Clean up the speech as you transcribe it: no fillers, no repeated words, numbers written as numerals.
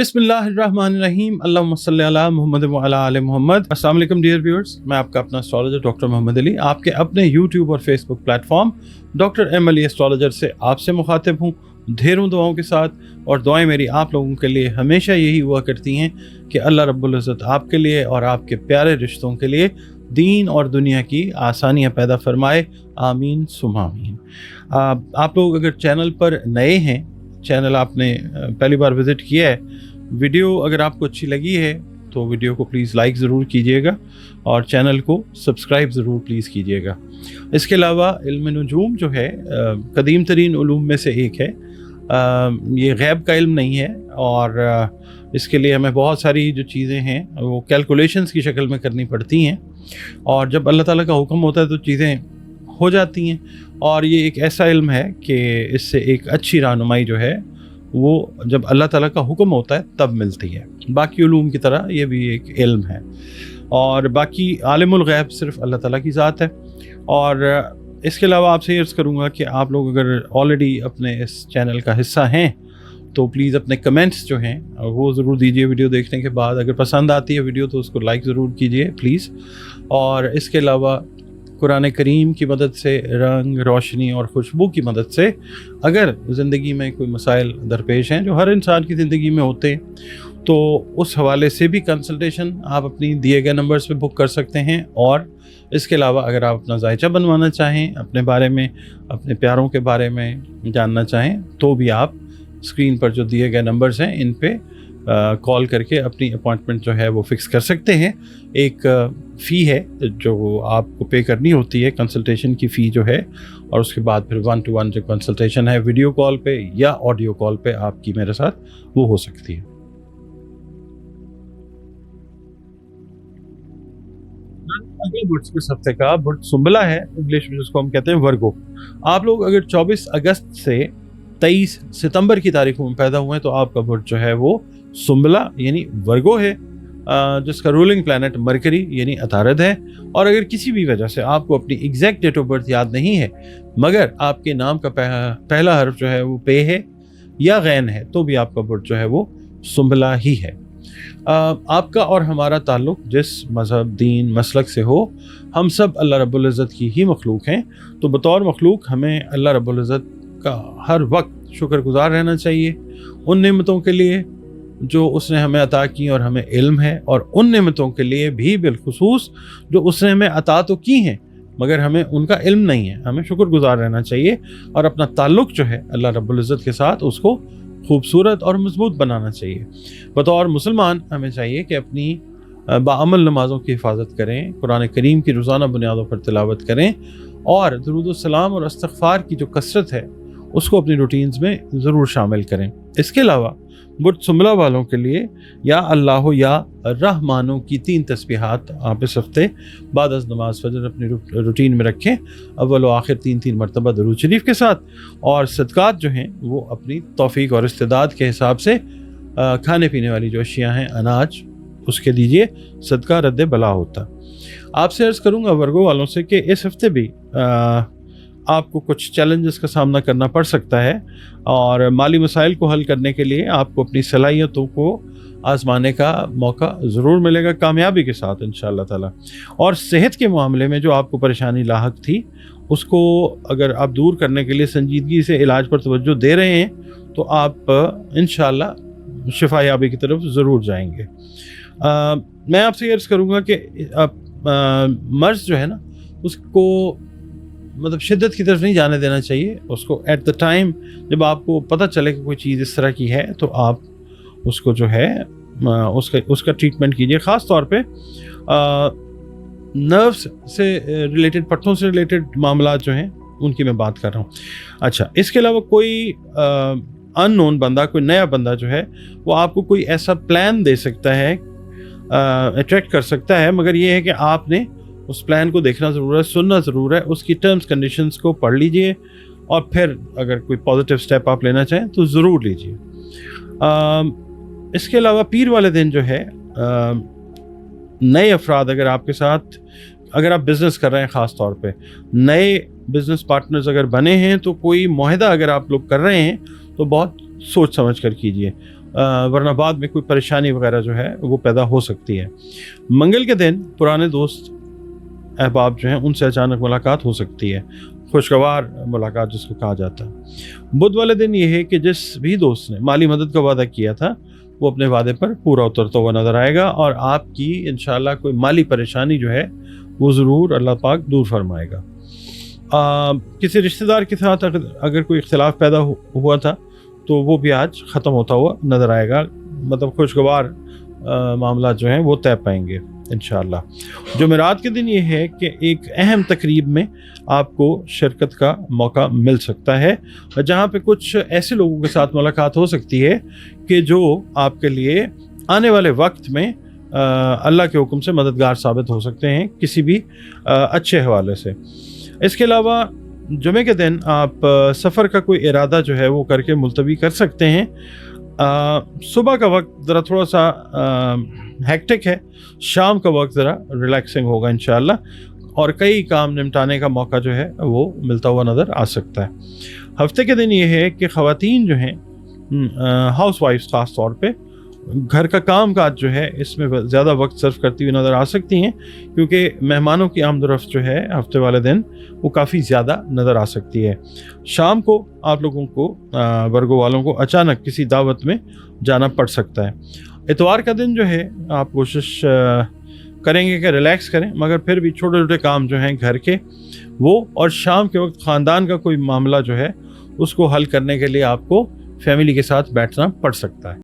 बिस्मिल्लाहिर्रहमानिर्रहीम अल्लाहुम्मा सल्ली अला मुहम्मद व अला आले मुहम्मद। अस्सलाम वालेकुम डियर व्यूअर्स, मैं आपका अपना एस्ट्रोलॉजर डॉक्टर मोहम्मद अली आपके अपने यूट्यूब और Facebook platform doctor M Ali astrologer से आपसे मुखातिब हूँ ढेरों दुआओं के साथ। और दुआएं मेरी आप लोगों के लिए हमेशा यही हुआ करती हैं कि अल्लाह रब्बुल इज़्ज़त आपके लिए और आपके प्यारे रिश्तों के लिए दीन और दुनिया की आसानियाँ पैदा फरमाए, आमीन सुम आमीन। आप लोग अगर चैनल पर नए हैं, चैनल आपने पहली बार विज़िट किया है, वीडियो अगर आपको अच्छी लगी है तो वीडियो को प्लीज़ लाइक ज़रूर कीजिएगा और चैनल को सब्सक्राइब ज़रूर प्लीज़ कीजिएगा। इसके अलावा इल्म नुजूम जो है कदीम तरीन उलूम में से एक है। ये गैब का इल्म नहीं है और इसके लिए हमें बहुत सारी जो चीज़ें हैं वो कैलकुलेशंस की शक्ल में करनी पड़ती हैं और जब अल्लाह ताला का हुक्म होता है तो चीज़ें हो जाती हैं। और ये एक ऐसा इल्म है कि इससे एक अच्छी रहनुमाई जो है वो जब अल्लाह ताला का हुक्म होता है तब मिलती है। बाकी उलूम की तरह ये भी एक इल्म है और बाकी आलिमुल गैब सिर्फ अल्लाह ताला की ज़ात है। और इसके अलावा आपसे अर्ज़ करूँगा कि आप लोग अगर ऑलरेडी अपने इस चैनल का हिस्सा हैं तो प्लीज़ अपने कमेंट्स जो हैं वो ज़रूर दीजिए वीडियो देखने के बाद। अगर पसंद आती है वीडियो तो उसको लाइक ज़रूर कीजिए प्लीज़। और इसके अलावा कुरान करीम की मदद से, रंग रोशनी और खुशबू की मदद से अगर ज़िंदगी में कोई मसाइल दरपेश हैं जो हर इंसान की ज़िंदगी में होते हैं तो उस हवाले से भी कंसल्टेशन आप अपनी दिए गए नंबर्स पे बुक कर सकते हैं। और इसके अलावा अगर आप अपना जायचा बनवाना चाहें, अपने बारे में, अपने प्यारों के बारे में जानना चाहें तो भी आप स्क्रीन पर जो दिए गए नंबर्स हैं इन पे कॉल करके अपनी अपॉइंटमेंट जो है वो फ़िक्स कर सकते हैं। एक फ़ी है जो आपको पे करनी होती है, कंसल्टेशन की फ़ी जो है, और उसके बाद फिर 1-to-1 जो कंसल्टेशन है वीडियो कॉल पे या ऑडियो कॉल पे आपकी मेरे साथ वो हो सकती है। इस हफ्ते का बुर्ज सुंबला है, इंग्लिश में जिसको हम कहते हैं वर्गो। आप लोग अगर 24 अगस्त से 23 सितंबर की तारीखों में पैदा हुए हैं तो आपका बुर्ज जो है वो सुंबला यानी वर्गो है, जिसका रूलिंग प्लैनेट मरकरी यानी अतारद है। और अगर किसी भी वजह से आपको अपनी एग्जैक्ट डेट ऑफ बर्थ याद नहीं है मगर आपके नाम का पहला हर्फ जो है वो पे है या गैन है तो भी आपका बुर्ज जो है वो सुंबला ही है। आपका और हमारा ताल्लुक़ जिस मज़हब, दीन, मसलक से हो, हम सब अल्लाह रब्बुल इज़्ज़त की ही मखलूक हैं। तो बतौर मखलूक हमें अल्लाह रब्बुल इज़्ज़त का हर वक्त शुक्रगुज़ार रहना चाहिए उन नेमतों के लिए जो उसने हमें अता की और हमें इल्म है, और उन नेमतों के लिए भी बिलखुसूस जो उसने हमें अता तो की हैं मगर हमें उनका इल्म नहीं है। हमें शुक्रगुज़ार रहना चाहिए और अपना ताल्लुक़ जो है अल्लाह रब्बुल इज़्ज़त के साथ उसको खूबसूरत और मजबूत बनाना चाहिए। बतौर मुसलमान हमें चाहिए कि अपनी बाअमल नमाज़ों की हिफाजत करें, कुरान करीम की रोज़ाना बुनियादों पर तिलावत करें और दुरूद व सलाम और इस्तिग़फ़ार की जो कसरत है उसको अपनी रूटीन्स में ज़रूर शामिल करें। इसके अलावा बुर्ज सुंबला वालों के लिए या अल्लाह या रहमानों की 3 तस्बीहात आप इस हफ्ते बाद अज़ नमाज फजर अपनी रूटीन में रखें, अव्वल व आखिर 3-3 मरतबा दरूद शरीफ के साथ। और सदक़ात जो हैं वो अपनी तौफ़ीक और इस्तिदाद के हिसाब से खाने पीने वाली जो अशियाँ हैं, अनाज, उसके दीजिए, सदका रद्द बला होता। आपसे अर्ज़ करूँगा वर्गो वालों से कि इस हफ्ते भी आपको कुछ चैलेंजेस का सामना करना पड़ सकता है और माली मसाइल को हल करने के लिए आपको अपनी सलाहियतों को आजमाने का मौका ज़रूर मिलेगा कामयाबी के साथ इंशाअल्लाह ताला। और सेहत के मामले में जो आपको परेशानी लाहक थी उसको अगर आप दूर करने के लिए संजीदगी से इलाज पर तवज्जो दे रहे हैं तो आप इंशाअल्लाह शिफायाबी की तरफ ज़रूर जाएंगे। मैं आपसे अर्ज़ करूँगा कि मर्ज़ जो है ना उसको मतलब शिद्दत की तरफ नहीं जाने देना चाहिए। उसको एट द टाइम जब आपको पता चले कि कोई चीज़ इस तरह की है तो आप उसको जो है उसका ट्रीटमेंट कीजिए। ख़ास तौर पे नर्व्स से रिलेटेड, पट्टों से रिलेटेड मामला जो हैं उनकी मैं बात कर रहा हूँ। अच्छा, इसके अलावा कोई अननोन बंदा, कोई नया बंदा जो है वो आपको कोई ऐसा प्लान दे सकता है, अट्रैक्ट कर सकता है, मगर ये है कि आपने उस प्लान को देखना ज़रूर है, सुनना ज़रूर है, उसकी टर्म्स कंडीशंस को पढ़ लीजिए और फिर अगर कोई पॉजिटिव स्टेप आप लेना चाहें तो ज़रूर लीजिए। इसके अलावा पीर वाले दिन जो है नए अफराद अगर आपके साथ, अगर आप बिज़नेस कर रहे हैं, ख़ास तौर पे नए बिज़नेस पार्टनर्स अगर बने हैं तो कोई मुआहदा अगर आप लोग कर रहे हैं तो बहुत सोच समझ कर कीजिए। वरना बाद में कोई परेशानी वगैरह जो है वो पैदा हो सकती है। मंगल के दिन पुराने दोस्त अहबाब जो हैं उनसे अचानक मुलाकात हो सकती है, खुशगवार मुलाकात जिसको कहा जाता है। बुध वाले दिन ये है कि जिस भी दोस्त ने माली मदद का वादा किया था वो अपने वादे पर पूरा उतरता हुआ नज़र आएगा और आपकी इंशाल्लाह कोई माली परेशानी जो है वो ज़रूर अल्लाह पाक दूर फरमाएगा। किसी रिश्तेदार के साथ अगर कोई इख्तिलाफ पैदा हुआ था तो वो भी आज ख़त्म होता हुआ नज़र आएगा, मतलब खुशगवार मामला जो हैं वो तय पाएंगे इंशाअल्लाह। जुमेरात के दिन ये है कि एक अहम तकरीब में आपको शिरकत का मौका मिल सकता है, जहाँ पे कुछ ऐसे लोगों के साथ मुलाकात हो सकती है कि जो आपके लिए आने वाले वक्त में अल्लाह के हुक्म से मददगार साबित हो सकते हैं किसी भी अच्छे हवाले से। इसके अलावा जुमे के दिन आप सफ़र का कोई इरादा जो है वो करके मुलतवी कर सकते हैं। सुबह का वक्त ज़रा थोड़ा सा हेक्टिक है, शाम का वक्त ज़रा रिलैक्सिंग होगा इंशाअल्लाह और कई काम निपटाने का मौका जो है वो मिलता हुआ नज़र आ सकता है। हफ्ते के दिन ये है कि ख़वातीन जो हैं हाउस वाइफ्स ख़ास तौर पे घर का काम काज जो है इसमें ज़्यादा वक्त सर्व करती हुई नज़र आ सकती हैं, क्योंकि मेहमानों की आमदरफ्त जो है हफ्ते वाले दिन वो काफ़ी ज़्यादा नज़र आ सकती है। शाम को आप लोगों को वर्गो वालों को अचानक किसी दावत में जाना पड़ सकता है। इतवार का दिन जो है आप कोशिश करेंगे कि रिलैक्स करें, मगर फिर भी छोटे छोटे काम जो हैं घर के वो, और शाम के वक्त ख़ानदान का कोई मामला जो है उसको हल करने के लिए आपको फैमिली के साथ बैठना पड़ सकता है।